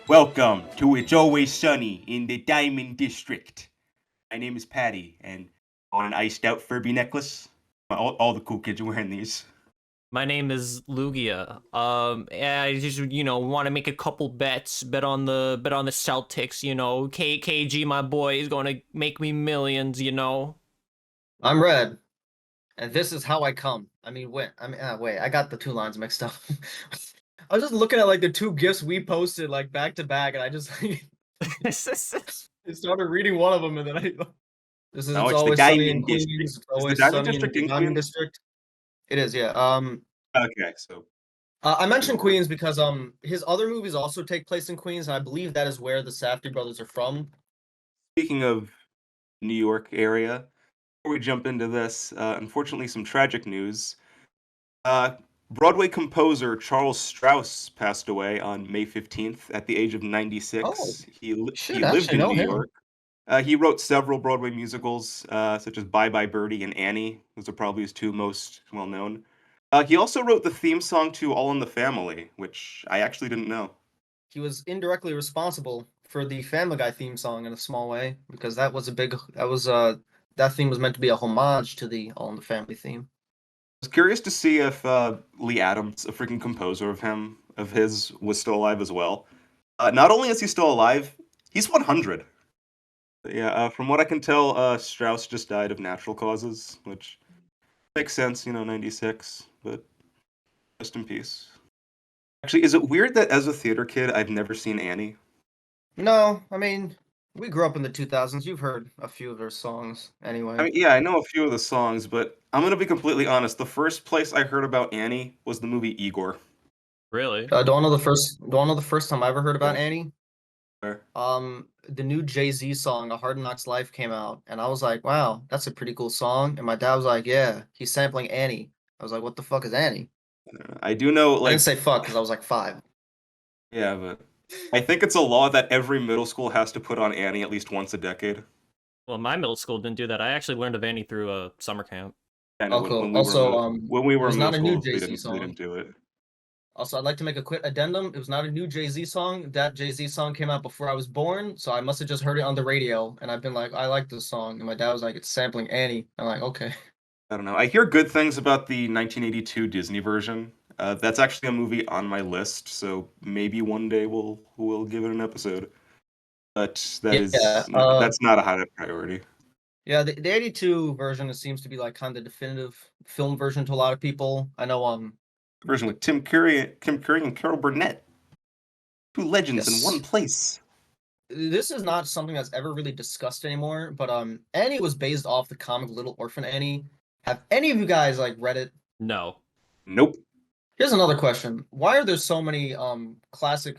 Welcome to It's Always Sunny in the Diamond District. My name is Patty, and I want an iced out Furby necklace. All the cool kids are wearing these. My name is Lugia. I just want to make a couple bets. Bet on the Celtics. KG, my boy, is going to make me millions. I'm Red, and this is how I come. Wait, I got the two lines mixed up. I was just looking at like the two gifs we posted like back to back, and I just I started reading one of them, and then this is No, it's it's the always sunny in Diamond District. Queens. It's Is the always Diamond sunny in District the in Diamond Queens? District. It is, yeah. Okay, so I mentioned Queens because his other movies also take place in Queens, and I believe that is where the Safdie brothers are from. speaking of New York area, before we jump into this, unfortunately, some tragic news. Uh, Broadway composer Charles Strauss passed away on May 15th at the age of Oh, 96. He should lived actually in know New him. York. He wrote several Broadway musicals, such as Bye Bye Birdie and Annie. Those are probably his two most well known. He also wrote the theme song to All in the Family, which I actually didn't know. He was indirectly responsible for the Family Guy theme song in a small way because that theme was meant to be a homage to the All in the Family theme. I was curious to see if Lee Adams, a freaking composer of his, was still alive as well. Not only is he still alive, he's 100. Yeah, from what I can tell, Strauss just died of natural causes, which makes sense, 96, but rest in peace. Actually, is it weird that as a theater kid, I've never seen Annie? No, I mean, we grew up in the 2000s. You've heard a few of their songs I anyway. mean, yeah, I know a few of the songs, but I'm gonna be completely honest. The first place I heard about Annie was the movie Igor. Really? Don't know the first time I ever heard about Yeah. Annie. Sure. The new Jay-Z song, A Hard Knocks Life, came out, and I was like, wow, that's a pretty cool song. And my dad was like, yeah, he's sampling Annie. I was like, what the fuck is Annie? I do know, I didn't like, say fuck because I was like 5. yeah, but I think it's a law that every middle school has to put on Annie at least once a decade. Well, my middle school didn't do that. I actually learned of Annie through a summer camp. I know Oh, when cool. we were Also, when we it were was in middle not a new school, Jay-Z they song. didn't do it. Also, I'd like to make a quick addendum. It was not a new Jay-Z song. That Jay-Z song came out before I was born, so I must have just heard it on the radio, and I've been like, I like this song. And my dad was like, it's sampling Annie. I'm like, okay. I don't know. I hear good things about the 1982 Disney version. That's actually a movie on my list, so maybe one day we'll give it an episode. But Yeah. that's not a high priority. Yeah, the 82 version it seems to be like kind of the definitive film version to a lot of people. I know Version with Tim Curry and Carol Burnett, two legends in one yes. place. This is not something that's ever really discussed anymore, but Annie was based off the comic Little Orphan Annie. Have any of you guys like read it? No. Nope. Here's another question. Why are there so many classic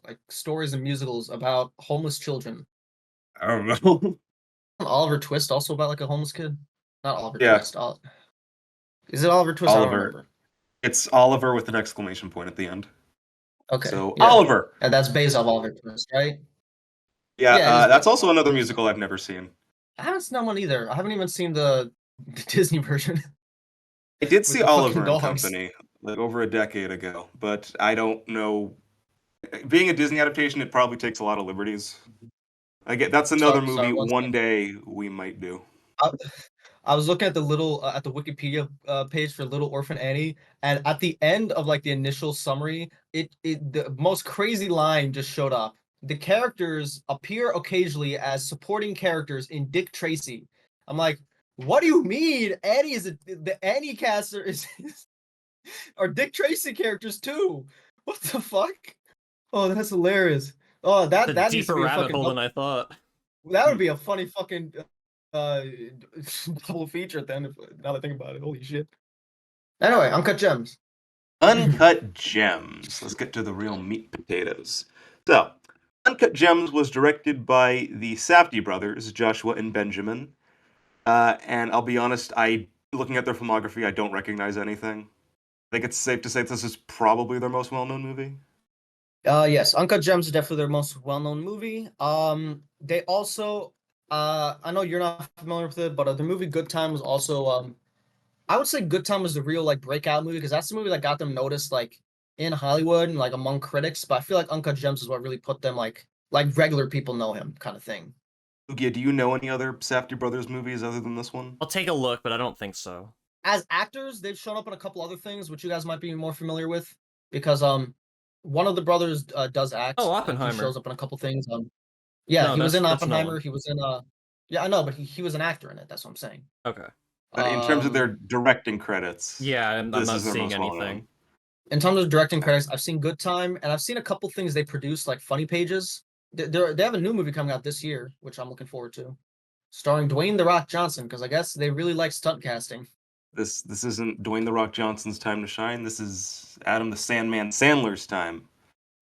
like stories and musicals about homeless children? I don't know. Oliver Twist also about like a homeless kid? Not Oliver Yeah, Twist. Is it Oliver Twist? I don't Oliver. remember. It's Oliver with an exclamation point at the end. Okay, So yeah. Oliver. And that's based off Oliver Twist, right? Yeah, Yeah, it is that's based off also Oliver another Twist. musical I've never seen. I haven't seen that one either. I haven't even seen the Disney version I did with see the fucking Oliver and dogs. Company like over a decade ago, but I don't know. Being a Disney adaptation, it probably takes a lot of liberties. I get that's another Sorry, movie one one second. day we might do. I, I was looking at the little at the Wikipedia page for Little Orphan Annie, and at the end of like the initial summary, it the most crazy line just showed up. The characters appear occasionally as supporting characters in Dick Tracy. I'm like, what do you mean? Annie is the Annie caster is are Dick Tracy characters too? What the fuck? Oh, that's hilarious. Oh, It's a that needs to deeper be a rabbit fucking hole than I thought. that would Hmm. be a funny fucking uh double feature then if now that I think about it. Holy shit. Anyway, Uncut Gems. Uncut Gems. Let's get to the real meat potatoes. So, Uncut Gems was directed by the Safdie brothers, Joshua and Benjamin. And I'll be honest, looking at their filmography, I don't recognize anything. I think it's safe to say this is probably their most well-known movie. Yes, Uncut Gems is definitely their most well-known movie. They also I know you're not familiar with it, but the movie Good Time was also I would say Good Time was the real like breakout movie because that's the movie that got them noticed like in Hollywood and like among critics, but I feel like Uncut Gems is what really put them like regular people know him kind of thing. Lugia, do you know any other Safdie brothers movies other than this one? I'll take a look, but I don't think so. As actors, they've shown up in a couple other things, which you guys might be more familiar with, because one of the brothers does act. Oh, He Oppenheimer. shows up in a couple things. Yeah, No, he was in that's Oppenheimer. Nolan. He was in yeah, I know, but he was an actor in it. That's what I'm saying. Okay. But in terms of their Um, directing credits, Yeah, I'm this not is their seeing most well-known. anything. in terms of directing credits, I've seen Good Time, and I've seen a couple things they produced, like Funny Pages. They have a new movie coming out this year, which I'm looking forward to, starring Dwayne the Rock Johnson, because I guess they really like stunt casting. This isn't Dwayne the Rock Johnson's time to shine. This is Adam the Sandman Sandler's time.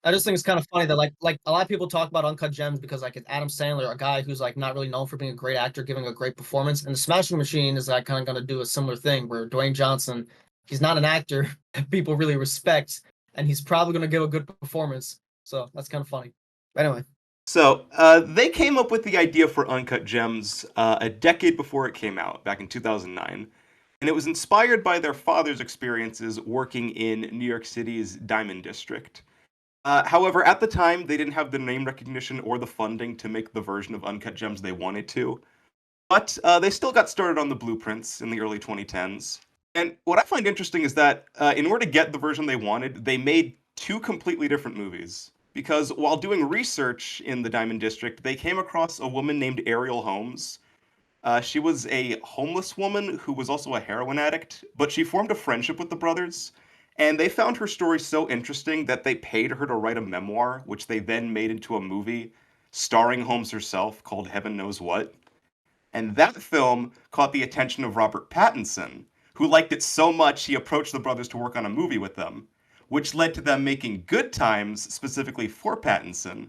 I just think it's kind of funny that like a lot of people talk about Uncut Gems because like it's Adam Sandler, a guy who's like not really known for being a great actor, giving a great performance, and the Smashing Machine is like kind of going to do a similar thing where Dwayne Johnson, he's not an actor people really respect, and he's probably going to give a good performance. So that's kind of funny. But anyway, So they came up with the idea for Uncut Gems a decade before it came out, back in 2009. And it was inspired by their father's experiences working in New York City's Diamond District. However, at the time, they didn't have the name recognition or the funding to make the version of Uncut Gems they wanted to. But they still got started on the blueprints in the early 2010s. And what I find interesting is that in order to get the version they wanted, they made two completely different movies. Because while doing research in the Diamond District, they came across a woman named Ariel Holmes. She was a homeless woman who was also a heroin addict, but she formed a friendship with the brothers, and they found her story so interesting that they paid her to write a memoir, which they then made into a movie starring Holmes herself called Heaven Knows What. And that film caught the attention of Robert Pattinson, who liked it so much he approached the brothers to work on a movie with them, which led to them making Good Times specifically for Pattinson.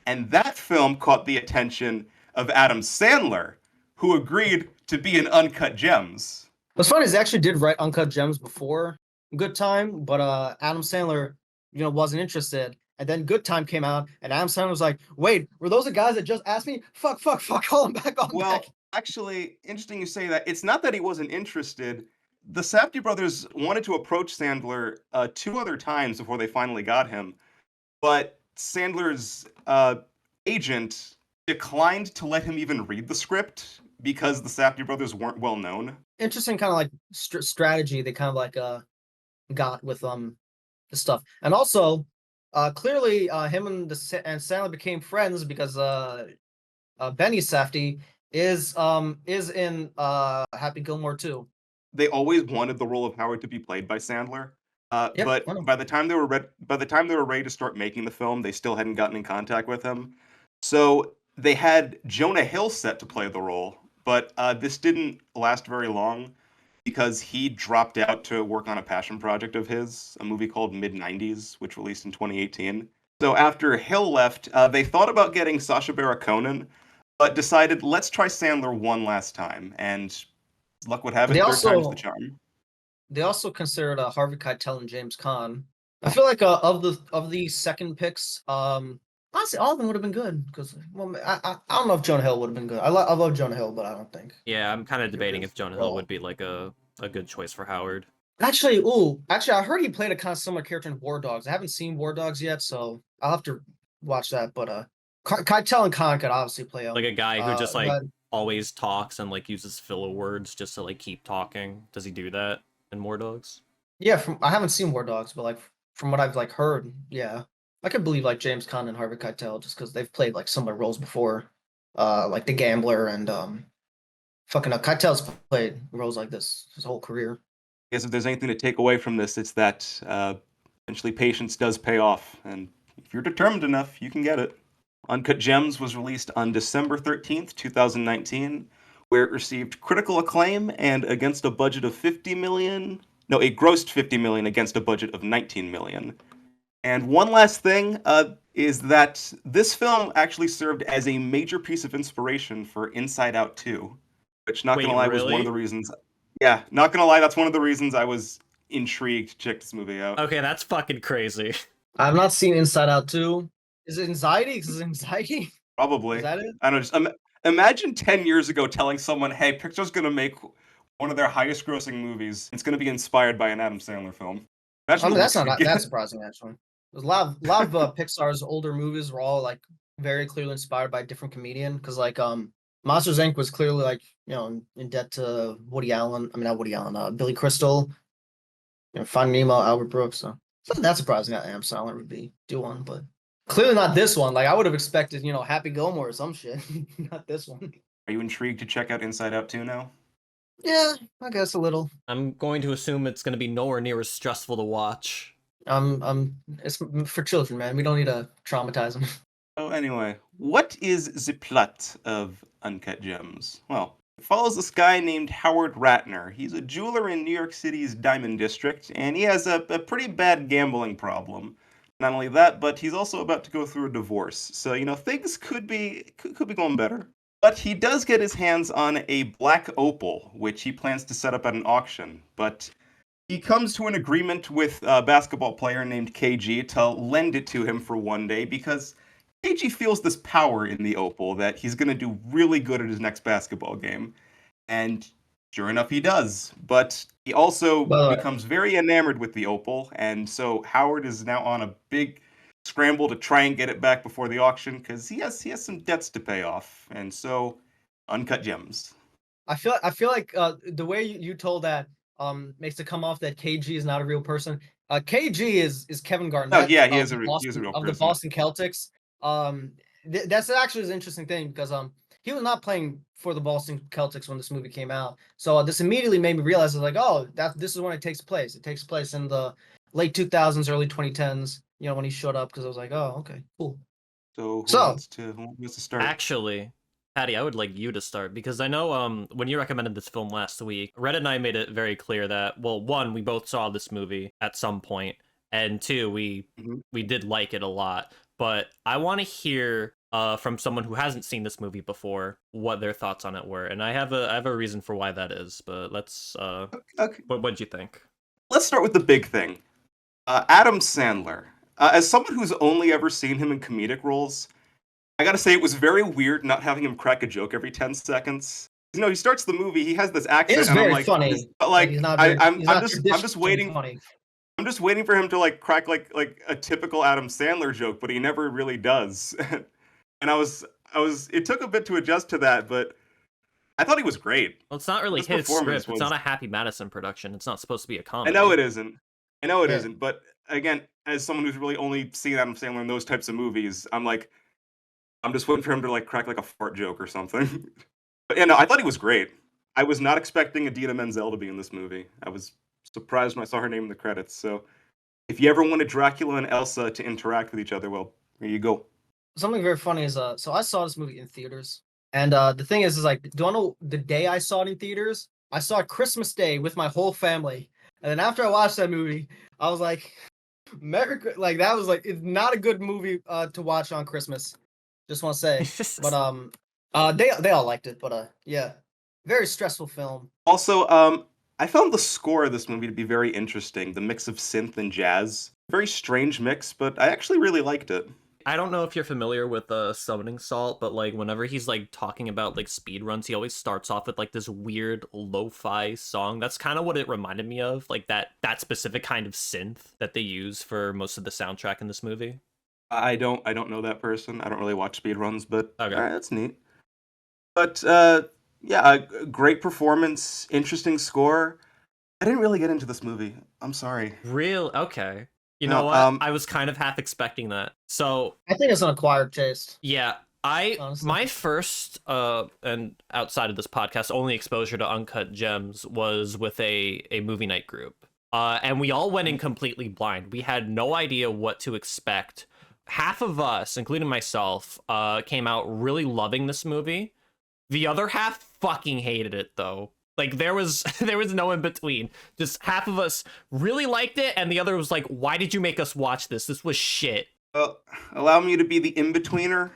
And that film caught the attention of Adam Sandler, who agreed to be in Uncut Gems. what's funny is they actually did write Uncut Gems before Good Time, but Adam Sandler, wasn't interested. And then Good Time came out, and Adam Sandler was like, "Wait, were those the guys that just asked me? Fuck, call them back, call them Well, back." actually, interesting you say that. It's not that he wasn't interested. The Safdie brothers wanted to approach Sandler two other times before they finally got him, but Sandler's agent declined to let him even read the script because the Safdie brothers weren't well known. Interesting kind of like strategy they kind of like got with the stuff, and also clearly him and and Sandler became friends because Benny Safdie is in Happy Gilmore too. They always wanted the role of Howard to be played by Sandler, Yep, but I know. by the time they were ready to start making the film, they still hadn't gotten in contact with him. So they had Jonah Hill set to play the role, but this didn't last very long because he dropped out to work on a passion project of his, a movie called Mid 90s, which released in 2018. So after Hill left, they thought about getting Sacha Baron Cohen, but decided let's try Sandler one last time, and luck would have it, They third time's the also charm. they also considered Harvey Keitel and James Caan. I feel like of the second picks, honestly, all of them would have been good because well, I don't know if Jonah Hill would have been good. I love Jonah Hill, but I don't think. Yeah, I'm kind of Your debating picks. if Jonah Hill Well, would be like a good choice for Howard. actually, I heard he played a kind of similar character in War Dogs. I haven't seen War Dogs yet, so I'll have to watch that. But Keitel and Khan could obviously play Like a guy who just like but always talks and like uses filler words just to like keep talking. Does he do that in War Dogs? yeah, I haven't seen War Dogs, but like from what I've like heard, yeah, I could believe like James Caan and Harvey Keitel just because they've played like similar roles before, like the Gambler and fucking Keitel's played roles like this his whole career. I guess if there's anything to take away from this, it's that eventually patience does pay off, and if you're determined enough, you can get it. Uncut Gems was released on December 13th, 2019, where it received critical acclaim and against a budget of 50 million. No, it grossed 50 million against a budget of 19 million. And one last thing is that this film actually served as a major piece of inspiration for Inside Out 2, which, not Wait, gonna lie, was one of really? the reasons. Yeah, not gonna lie, that's one of the reasons I was intrigued to check this movie out. Okay, that's fucking crazy. I've not seen Inside Out 2. Is it anxiety? Is it anxiety? Probably. Is that it? I don't know. Just imagine 10 years ago telling someone, "Hey, Pixar's gonna make one of their highest-grossing movies. It's gonna be inspired by an Adam Sandler film." Imagine I mean, the that's looks not we'd that get. surprising actually. There's a lot of Pixar's older movies were all like very clearly inspired by a different comedian. Because like Monsters Inc. was clearly like in debt to Woody Allen. I mean not Woody Allen, Billy Crystal. Finding Nemo, Albert Brooks. So it's not that surprising that Adam Sandler would be do one, but clearly not this one. Like I would have expected, Happy Gilmore or some shit. Not this one. Are you intrigued to check out Inside Out 2 now? Yeah, I guess a little. I'm going to assume it's going to be nowhere near as stressful to watch. It's for children, man. We don't need to traumatize them. So anyway, what is the plot of Uncut Gems? Well, it follows this guy named Howard Ratner. He's a jeweler in New York City's Diamond District, and he has a pretty bad gambling problem. Not only that, but he's also about to go through a divorce. So, things could be going better. But he does get his hands on a black opal, which he plans to set up at an auction. But he comes to an agreement with a basketball player named KG to lend it to him for one day because KG feels this power in the opal that he's going to do really good at his next basketball game. And sure enough, he does. But he also becomes very enamored with the opal. And so Howard is now on a big scramble to try and get it back before the auction because he has some debts to pay off. And so, Uncut Gems. I feel like the way you told that makes it come off that KG is not a real person. KG is Kevin Garnett. Oh yeah, he of is the a real of the person. Boston Celtics. That's actually an interesting thing because he was not playing for the Boston Celtics when this movie came out. So this immediately made me realize like, oh, this is when it takes place. It takes place in the late 2000s, early 2010s. When he showed up because I was like, oh, okay, cool. So who wants to start? Actually, Patty, I would like you to start because I know when you recommended this film last week, Red and I made it very clear that, well, one, we both saw this movie at some point, and two, we did like it a lot. But I want to hear from someone who hasn't seen this movie before what their thoughts on it were, and I have a reason for why that is. But let's okay. What'd you think? Let's start with the big thing. Adam Sandler. As someone who's only ever seen him in comedic roles, I gotta say it was very weird not having him crack a joke every 10 seconds. He starts the movie, he has this accent, It is and I'm very like, funny. but like, he's not I'm not just waiting. funny. I'm just waiting for him to like crack like a typical Adam Sandler joke, but he never really does. And I was. It took a bit to adjust to that, but I thought he was great. Well, it's not really His his performance script. It's not a Happy Madison production. It's not supposed to be a I comedy. know it isn't. Yeah. But again, as someone who's really only seen Adam Sandler in those types of movies, I'm just waiting for him to like crack like a fart joke or something. But yeah, no, I thought he was great. I was not expecting Idina Menzel to be in this movie. I was surprised when I saw her name in the credits. So if you ever wanted Dracula and Elsa to interact with each other, well, here you go. Something very funny is so I saw this movie in theaters, and the thing is like, do you know the day I saw it in theaters? I saw it Christmas Day with my whole family, and then after I watched that movie, I was like, like that was like, it's not a good movie to watch on Christmas. Just want to say, but they all liked it, but yeah, very stressful film. Also, I found the score of this movie to be very interesting. The mix of synth and jazz, very strange mix, but I actually really liked it. I don't know if you're familiar with Summoning Salt, but like whenever he's like talking about like speed runs, he always starts off with like this weird lo-fi song. That's kind of what it reminded me of, like that specific kind of synth that they use for most of the soundtrack in this movie. I don't know that person. I don't really watch speedruns, but Okay. That's neat. But yeah, a great performance, interesting score. I didn't really get into this movie. I'm sorry. Real okay. You No, know what? I was kind of half expecting that. So I think it's an acquired taste. yeah, Honestly. my first and outside of this podcast only exposure to Uncut Gems was with a movie night group. And we all went in completely blind. We had no idea what to expect. Half of us, including myself, came out really loving this movie. The other half fucking hated it though. Like there was no in between. Just half of us really liked it, and the other was like, "Why did you make us watch this? This was shit." Well, allow me to be the in-betweener.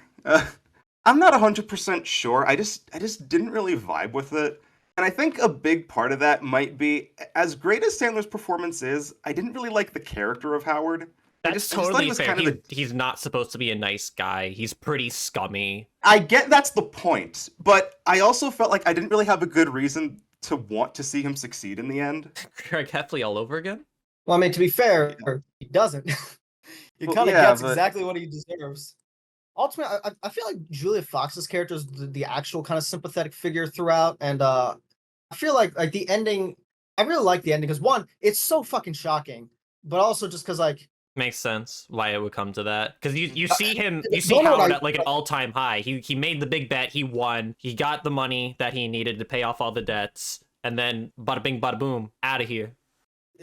I'm not 100% sure. I just didn't really vibe with it. And I think a big part of that might be, as great as Sandler's performance is, I didn't really like the character of Howard. That's I thought totally he was fair. kind of He's not supposed to be a nice guy. He's pretty scummy. I get that's the point, but I also felt like I didn't really have a good reason to want to see him succeed in the end. Craig Heffley all over again? Well, I mean, to be fair, he doesn't. He Well, kind of yeah, gets but exactly what he deserves. Ultimately, I feel like Julia Fox's character is the actual kind of sympathetic figure throughout, and I feel like the ending. I really like the ending because one, it's so fucking shocking, but also just because like Makes sense why it would come to that. Because you uh, see him, you see don't know what Howard I at like an all-time high. He made the big bet, he won, he got the money that he needed to pay off all the debts, and then bada bing, bada boom, out of here.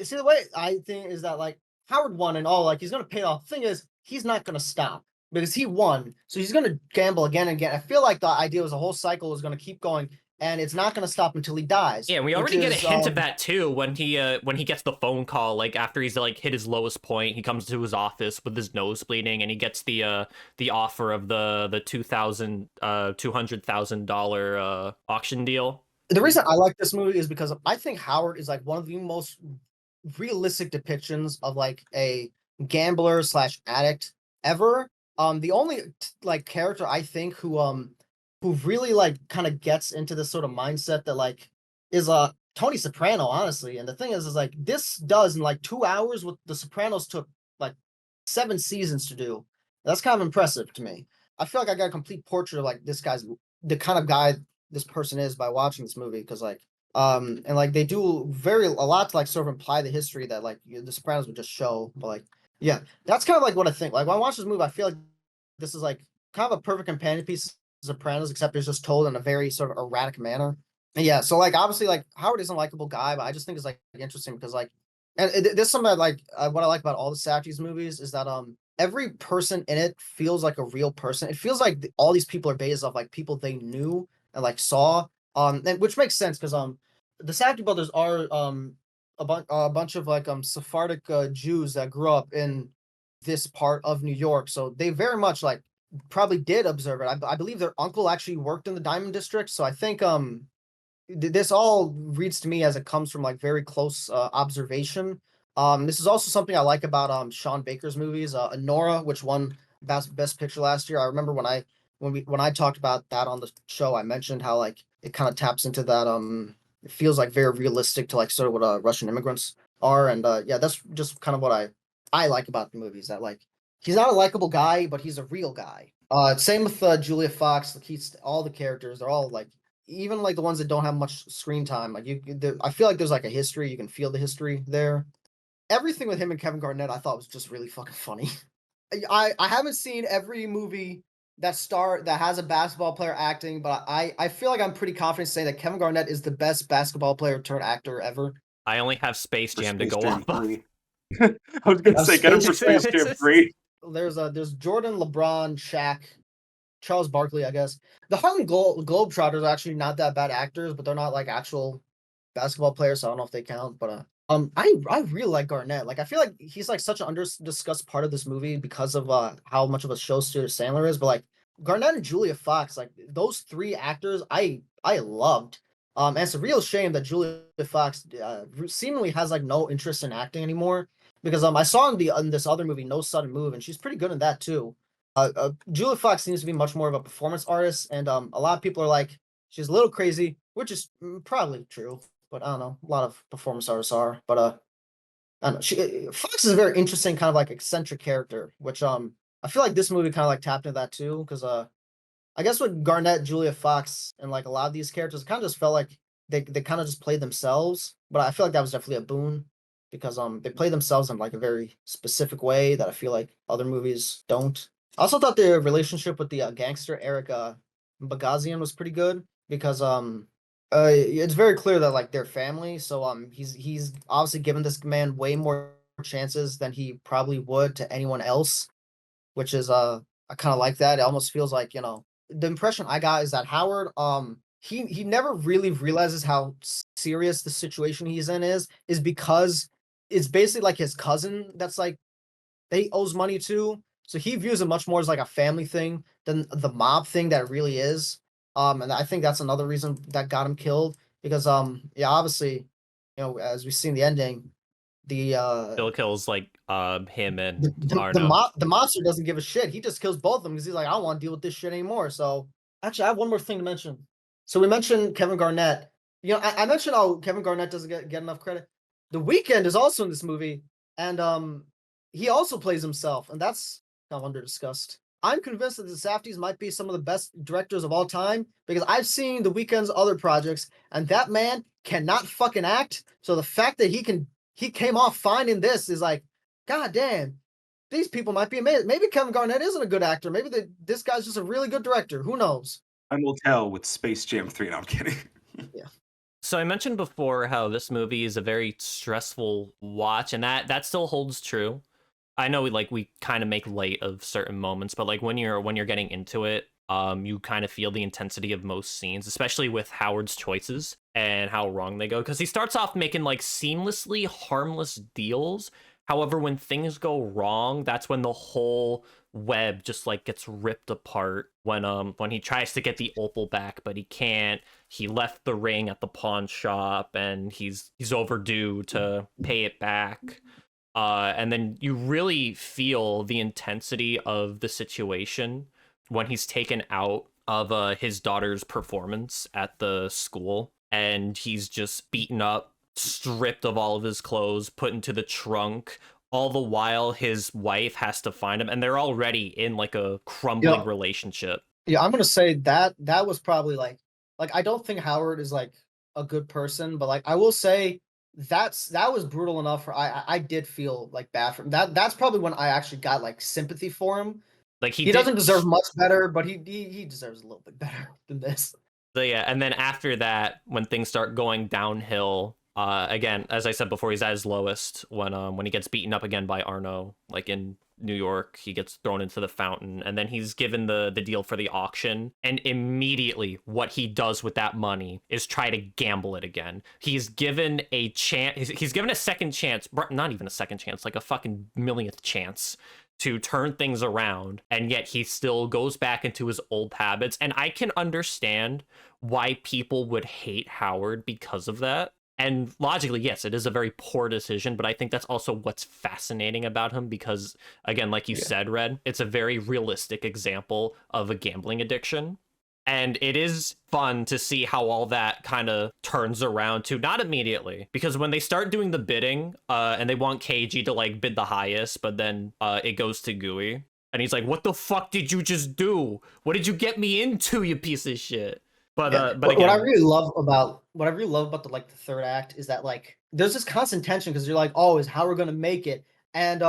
see the way I think is that like Howard won and all like he's gonna pay it off. The thing is, he's not gonna stop because he won, so he's gonna gamble again and again. I feel like the idea was the whole cycle is gonna keep going, and it's not gonna stop until he dies. Yeah, we Which already get a is hint of that too when he gets the phone call, like after he's like hit his lowest point. He comes to his office with his nose bleeding, and he gets the offer of the $200,000 auction deal. the reason I like this movie is because I think Howard is like one of the most realistic depictions of like a gambler slash addict ever. The only like character I think who really like kind of gets into this sort of mindset that like is Tony Soprano, honestly. And the thing is like this does in like 2 hours what the Sopranos took like 7 seasons to do. That's kind of impressive to me. I feel like I got a complete portrait of like this guy's the kind of guy this person is by watching this movie because like and like they do a lot to like sort of imply the history that like the Sopranos would just show, but like yeah, that's kind of like what I think. Like when I watch this movie, I feel like this is like kind of a perfect companion piece to Sopranos, except it's just told in a very sort of erratic manner. And yeah, so like obviously like Howard is a likable guy, but I just think it's like interesting because like and there's something that like what I like about all the Safdie's movies is that every person in it feels like a real person. It feels like all these people are based off like people they knew and like saw and which makes sense because the Safdie brothers are a bunch of like Sephardic Jews that grew up in this part of New York, so they very much like probably did observe it. I believe their uncle actually worked in the Diamond District, so I think this all reads to me as it comes from like very close observation. This is also something I like about Sean Baker's movies, Nora, which won best picture last year. I remember when I talked about that on the show, I mentioned how like it kind of taps into that it feels like very realistic to like sort of what Russian immigrants are, and yeah, that's just kind of what I like about the movies. That like he's not a likable guy, but he's a real guy. Same with Julia Fox. Like he's all the characters, they're all like even like the ones that don't have much screen time. Like I feel like there's like a history. You can feel the history there. Everything with him and Kevin Garnett, I thought was just really fucking funny. I haven't seen every movie that has a basketball player acting, but I feel like I'm pretty confident saying that Kevin Garnett is the best basketball player turned actor ever. I only have Space for Jam to Space go Jam off of. 3. I was gonna say, get him for Space Space Jam 3. There's Jordan, LeBron, Shaq, Charles Barkley, I guess. The Harlem Globetrotters are actually not that bad actors, but they're not like actual basketball players, so I don't know if they count. But I really like Garnett. Like I feel like he's like such an under discussed part of this movie because of how much of a show student Sandler is. But like Garnett and Julia Fox, like those three actors, I loved. And it's a real shame that Julia Fox seemingly has like no interest in acting anymore. Because I saw in this other movie, No Sudden Move, and she's pretty good in that too. Julia Fox seems to be much more of a performance artist, and a lot of people are like she's a little crazy, which is probably true. But I don't know, a lot of performance artists are. But I don't know. Fox is a very interesting kind of like eccentric character, which I feel like this movie kind of like tapped into that too, because I guess with Garnett, Julia Fox, and like a lot of these characters, it kind of just felt like they kind of just played themselves. But I feel like that was definitely a boon because they play themselves in like a very specific way that I feel like other movies don't. I also thought the relationship with the gangster Eric Bagazian was pretty good because it's very clear that like they're family. So he's obviously given this man way more chances than he probably would to anyone else, which is I kind of like that. It almost feels like the impression I got is that Howard he never really realizes how serious the situation he's in is because it's basically like his cousin that's like that he owes money to. So he views it much more as like a family thing than the mob thing that it really is. And I think that's another reason that got him killed because yeah, obviously, as we see in the ending, the Bill kills like him the and the, the, Arno. mo- the monster doesn't give a shit. He just kills both of them because he's like, I don't want to deal with this shit anymore. So actually, I have one more thing to mention. So we mentioned Kevin Garnett. I mentioned how Kevin Garnett doesn't get enough credit. The Weeknd is also in this movie, and he also plays himself, and that's kind of under discussed. I'm convinced that the Safdies might be some of the best directors of all time because I've seen The Weeknd's other projects, and that man cannot fucking act. So the fact that he came off fine in this is like, god damn, these people might be amazing. Maybe Kevin Garnett isn't a good actor. Maybe this guy's just a really good director. Who knows? Time will tell with Space Jam 3. No, I'm kidding. Yeah. So I mentioned before how this movie is a very stressful watch, and that still holds true. I know we kind of make light of certain moments, but like when you're getting into it, you kind of feel the intensity of most scenes, especially with Howard's choices and how wrong they go. Because he starts off making like seamlessly harmless deals. However, when things go wrong, that's when the whole web just like gets ripped apart. When he tries to get the opal back, but he can't. He left the ring at the pawn shop, and he's overdue to pay it back. And then you really feel the intensity of the situation when he's taken out of his daughter's performance at the school, and he's just beaten up, stripped of all of his clothes, put into the trunk. All the while, his wife has to find him, and they're already in like a crumbling relationship. Yeah, I'm gonna say that was probably like I don't think Howard is like a good person, but like I will say that was brutal enough for I did feel like bad for him. That's probably when I actually got like sympathy for him. Like he doesn't deserve much better, but he deserves a little bit better than this. So yeah, and then after that, when things start going downhill, again, as I said before, he's at his lowest when he gets beaten up again by Arno, like in New York. He gets thrown into the fountain, and then he's given the deal for the auction, and immediately what he does with that money is try to gamble it again. He's given a chance. He's given a second chance, not even a second chance, like a fucking millionth chance to turn things around, and yet he still goes back into his old habits. And I can understand why people would hate Howard because of that. And logically, yes, it is a very poor decision, but I think that's also what's fascinating about him because, again, like you said, Red, it's a very realistic example of a gambling addiction. And it is fun to see how all that kind of turns around to not immediately, because when they start doing the bidding, and they want KG to like bid the highest, but then it goes to Gooey, and he's like, "What the fuck did you just do? What did you get me into, you piece of shit?" But again, what I really love about the third act is that like there's this constant tension because you're like, oh, is Howard gonna make it? And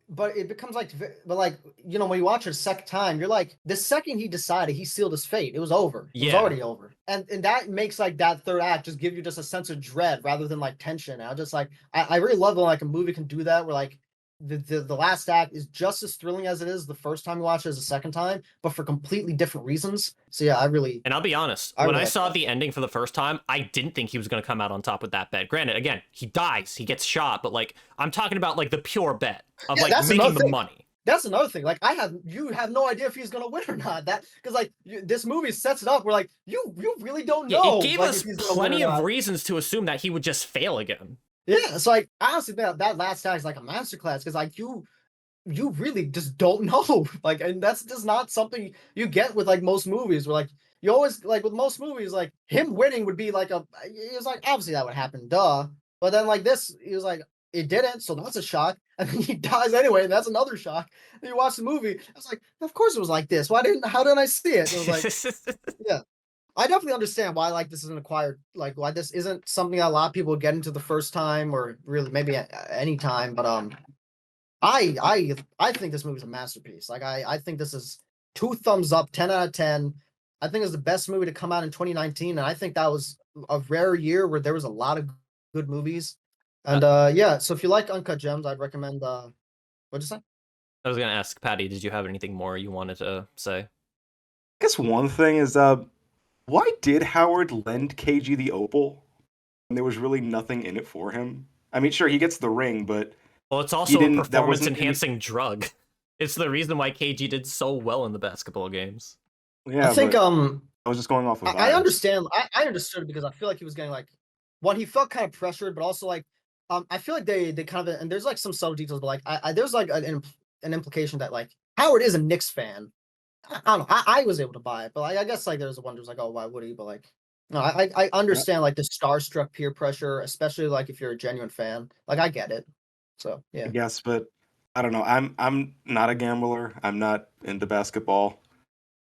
but it becomes like, but like when you watch it a second time, you're like, the second he decided, he sealed his fate. It was over. It was already over. And that makes like that third act just give you just a sense of dread rather than like tension. And I just like I really love when like a movie can do that where like the last act is just as thrilling as it is the first time you watch it as the second time, but for completely different reasons. So yeah, and I'll be honest, when I saw the ending for the first time, I didn't think he was going to come out on top with that bet. Granted, again, he dies, he gets shot, but like I'm talking about like the pure bet of like making the money. That's another thing. Like you have no idea if he's gonna win or not. That because like this movie sets it up. We're like you really don't know. It gave us plenty of reasons to assume that he would just fail again. Yeah, so like honestly, that last act is like a masterclass because like you really just don't know. Like, and that's just not something you get with like most movies. Where like you always like with most movies, like him winning would be like it was like obviously that would happen, duh. But then like this, he was like it didn't, so that's a shock. And then he dies anyway, and that's another shock. And you watch the movie, I was like, of course it was like this. How didn't I see it? It was like, yeah. I definitely understand why like this isn't acquired, like why this isn't something that a lot of people get into the first time or really maybe any time. But I think this movie's a masterpiece. Like I think this is 2 thumbs up, 10 out of 10. I think it's the best movie to come out in 2019, and I think that was a rare year where there was a lot of good movies. And yeah, so if you like Uncut Gems, I'd recommend what'd you say? I was gonna ask Patty, did you have anything more you wanted to say? I guess one thing is why did Howard lend KG the opal when there was really nothing in it for him? I mean, sure, he gets the ring, but well, it's also a performance-enhancing drug. It's the reason why KG did so well in the basketball games. Yeah, I think I was just going off of I understand. I understood because I feel like he was getting like one. He felt kind of pressured, but also like I feel like they kind of, and there's like some subtle details, but like there's like an implication that like Howard is a Knicks fan. I don't know. I was able to buy it, but like, I guess like there's one who's like, oh, why would he? But like, no, I understand like the starstruck peer pressure, especially like if you're a genuine fan. Like I get it. So I yeah. guess, but I don't know. I'm not a gambler. I'm not into basketball.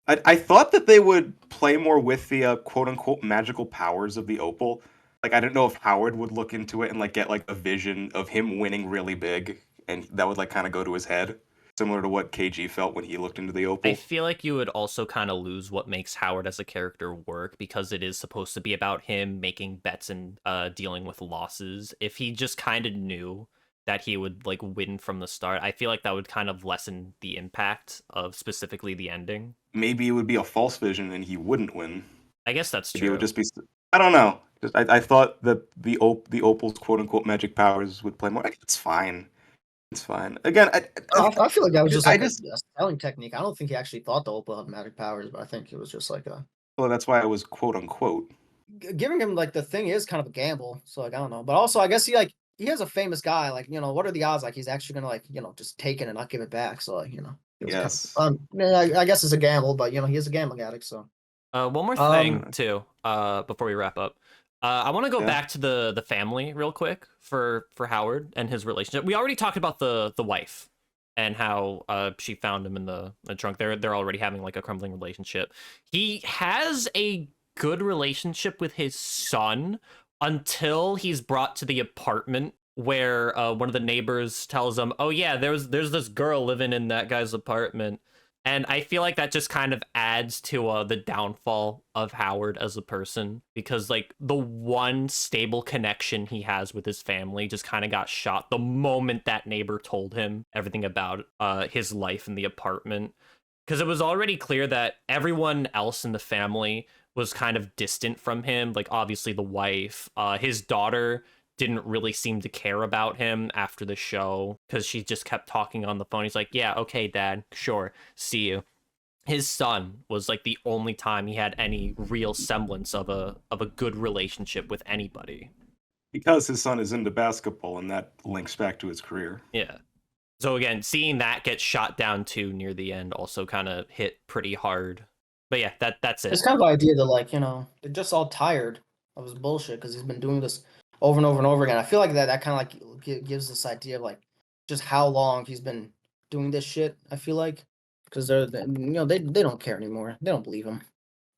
I thought that they would play more with the quote unquote magical powers of the opal. Like I don't know if Howard would look into it and like get like a vision of him winning really big, and that would like kind of go to his head, similar to what KG felt when he looked into the I opal. feel like you would also kind of lose what makes Howard as a character work because it is supposed to be about him making bets and dealing with losses. If he just kind of knew that he would like win from the start, I feel like that would kind of lessen the impact of specifically the ending. Maybe it would be a false vision and he wouldn't win. I guess that's Maybe it would true. just be. I don't know. I thought that the opal's quote unquote magic powers would play more. It's fine. It's fine. Again, I feel like that was just I like a just selling technique. I don't think he actually thought the opal had magic powers, but I think it was just like a well, that's why I was quote unquote. giving him like the thing is kind of a gamble. So like I don't know, but also I guess he has a famous guy. Like what are the odds like he's actually gonna like just take it and not give it back? So like it was kind Yes. of yeah, I guess it's a gamble, but he is a gambling addict. So One more um thing too, before we wrap up. I want to go Yeah. back to the family real quick for Howard and his relationship. We already talked about the wife and how she found him in the trunk. They're already having like a crumbling relationship. He has a good relationship with his son until he's brought to the apartment where one of the neighbors tells him, "Oh yeah, there's this girl living in that guy's apartment." And I feel like that just kind of adds to the downfall of Howard as a person because, like, the one stable connection he has with his family just kind of got shot the moment that neighbor told him everything about his life in the apartment. Because it was already clear that everyone else in the family was kind of distant from him. Like, obviously, the wife, his daughter didn't really seem to care about him after the show because she just kept talking on the phone. He's like, yeah, okay, dad, sure, see you. His son was like the only time he had any real semblance of a good relationship with anybody. Because his son is into basketball and that links back to his career. Yeah. So again, seeing that get shot down too near the end also kind of hit pretty hard. But yeah, that's it. it's kind of the idea that like they're just all tired of his bullshit because he's been doing this over and over and over again. I feel like that kind of like gives this idea of like just how long he's been doing this shit. I feel like because they don't care anymore. They don't believe him.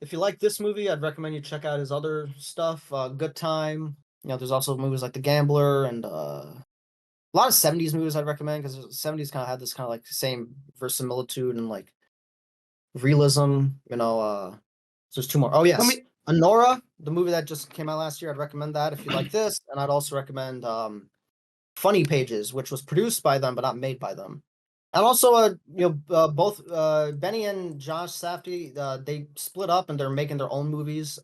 If you like this movie, I'd recommend you check out his other stuff. Good Time. There's also movies like The Gambler and a lot of '70s movies I'd recommend because the '70s kind of had this kind of like same verisimilitude and like realism. So there's two more. Oh Let yes, me Honora, the movie that just came out last year. I'd recommend that if you like this, and I'd also recommend Funny Pages, which was produced by them but not made by them. And also, both Benny and Josh Safdie, they split up and they're making their own movies.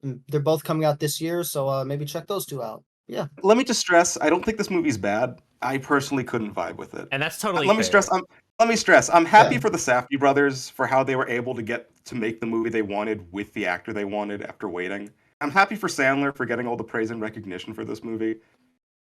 They're both coming out this year, so maybe check those two out. Yeah. let me just stress, I don't think this movie's bad. I personally couldn't vibe with it. And that's totally Let me fair. stress, I'm happy Yeah. for the Safdie brothers for how they were able to get to make the movie they wanted with the actor they wanted after waiting. I'm happy for Sandler for getting all the praise and recognition for this movie.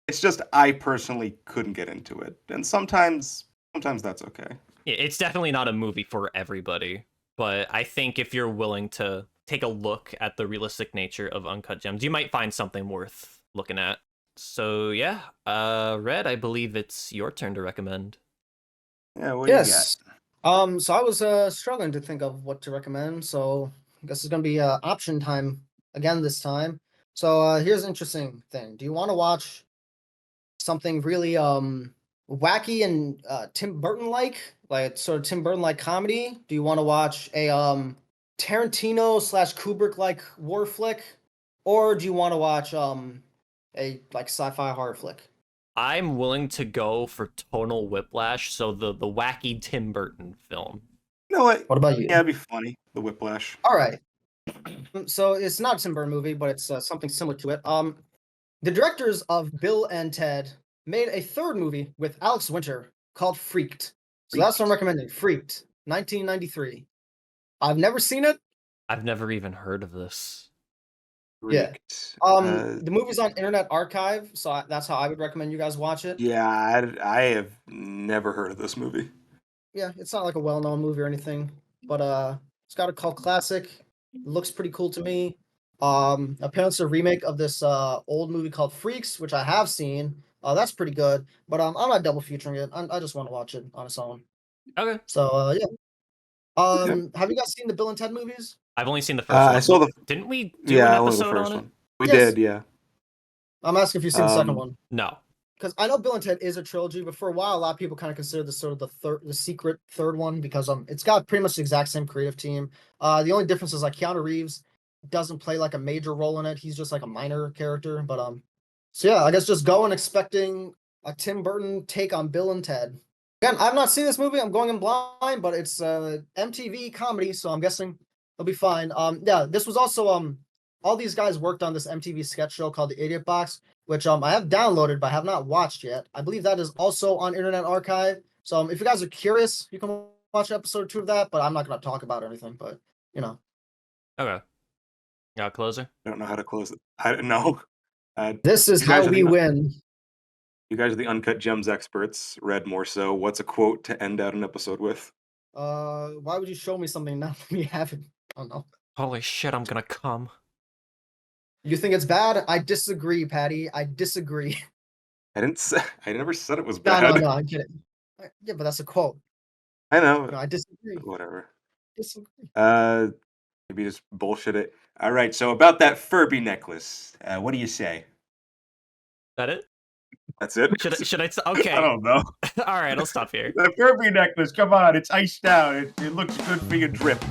It's just I personally couldn't get into it. And sometimes that's okay. Yeah, it's definitely not a movie for everybody, but I think if you're willing to take a look at the realistic nature of Uncut Gems, you might find something worth looking at. So yeah, Red, I believe it's your turn to recommend. Yeah, what do you got? Yes. So I was struggling to think of what to recommend, so I guess it's gonna be option time again this time. So here's an interesting thing. Do you want to watch something really wacky and Tim Burton like sort of Tim Burton like comedy? Do you want to watch a Tarantino / Kubrick like war flick, or do you want to watch a like sci-fi horror flick? I'm willing to go for tonal whiplash, so the wacky Tim Burton film. You know what? What about you? Yeah, it'd be funny. The Whiplash. All right. So it's not a Tim Burton movie, but it's something similar to it. The directors of Bill and Ted made a third movie with Alex Winter called Freaked. So that's what I'm recommending. Freaked, 1993. I've never seen it. I've never even heard of this. Yeah. Freaked. The movie's on Internet Archive, so that's how I would recommend you guys watch it. Yeah, I have never heard of this movie. Yeah, it's not like a well-known movie or anything, but it's got a cult classic. It looks pretty cool to me. Apparently it's a remake of this old movie called Freaks, which I have seen. That's pretty good. But I'm not double featuring it. I just want to watch it on its own. Okay. So yeah. Okay. Have you guys seen the Bill and Ted movies? I've only seen the first I one. saw the Didn't we do an yeah, only the episode first on it? one. We Yes. did, yeah. I'm asking if you've seen the second Um, one. No. Because I know Bill and Ted is a trilogy, but for a while, a lot of people kind of consider this sort of the secret third one because it's got pretty much the exact same creative team. The only difference is like Keanu Reeves doesn't play like a major role in it. He's just like a minor character. But so yeah, I guess just going expecting a Tim Burton take on Bill and Ted. Again, I've not seen this movie. I'm going in blind, but it's MTV comedy, so I'm guessing it'll be fine. Yeah, this was also all these guys worked on this MTV sketch show called The Idiot Box, which I have downloaded but have not watched yet. I believe that is also on Internet Archive. So if you guys are curious, you can watch episode 2 of that. But I'm not going to talk about anything. But you know, Okay. Closer. I don't know how to close it. I don't know. this is You guys how are we the- win. You guys are the Uncut Gems experts. Red more so. What's a quote to end out an episode with? Why would you show me something now that we haven't? I don't know. Holy shit, I'm gonna come. You think it's bad? I disagree, Patty. I disagree. I didn't say. I never said it was No, bad. no, I'm kidding. Yeah, but that's a quote. I know. No, I disagree. Whatever. Disagree. Maybe just bullshit it. All right. So about that Furby necklace, what do you say? That it? That's it. Should I? Okay. I don't know. All right, I'll stop here. The Furby necklace. Come on, it's iced out. It looks good for your drip.